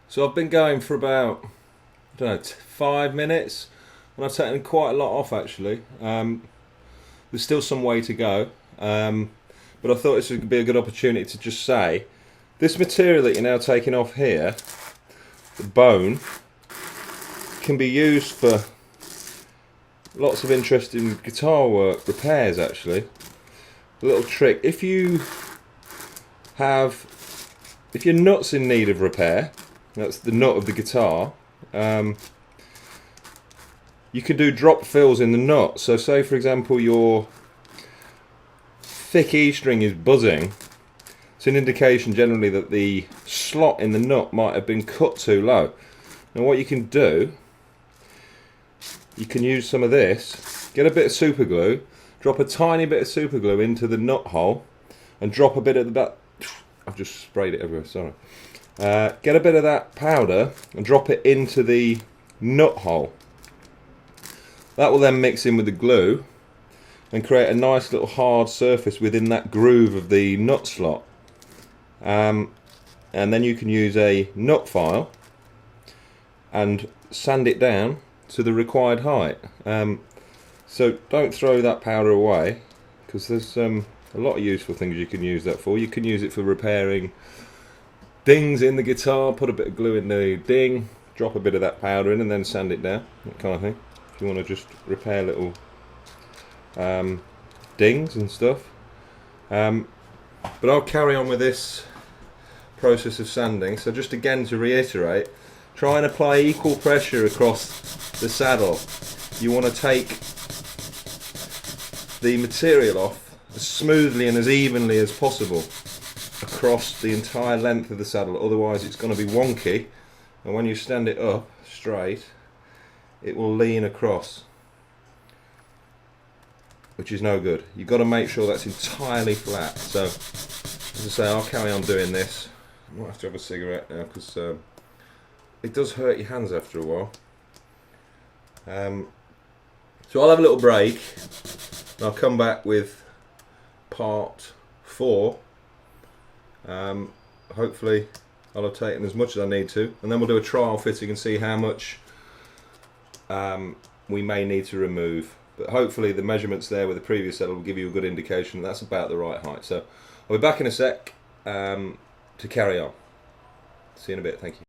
So I've been going for about, I don't know, 5 minutes, and I've taken quite a lot off actually. There's still some way to go, but I thought this would be a good opportunity to just say, this material that you're now taking off here, the bone, can be used for lots of interesting guitar work, repairs actually. A little trick, if your nut's in need of repair, that's the nut of the guitar, you can do drop fills in the nut. So say for example your thick E string is buzzing, it's an indication generally that the slot in the nut might have been cut too low. Now what you can do, you can use some of this, get a bit of super glue, drop a tiny bit of super glue into the nut hole and drop a bit of that, I've just sprayed it everywhere, sorry. Get a bit of that powder and drop it into the nut hole. That will then mix in with the glue and create a nice little hard surface within that groove of the nut slot. And then you can use a nut file and sand it down to the required height. So don't throw that powder away, because there's a lot of useful things you can use that for. You can use it for repairing dings in the guitar, put a bit of glue in the ding, drop a bit of that powder in and then sand it down, that kind of thing. If you want to just repair little dings and stuff. But I'll carry on with this process of sanding. So just again to reiterate, try and apply equal pressure across the saddle. You want to take the material off as smoothly and as evenly as possible across the entire length of the saddle, otherwise it's going to be wonky, and when you stand it up straight it will lean across, which is no good. You've got to make sure that's entirely flat. So as I say, I'll carry on doing this. I might have to have a cigarette now because it does hurt your hands after a while. So I'll have a little break and I'll come back with part 4. Hopefully I'll have taken as much as I need to, and then we'll do a trial fitting and see how much we may need to remove. But hopefully the measurements there with the previous saddle will give you a good indication that's about the right height. So I'll be back in a sec to carry on. See you in a bit, thank you.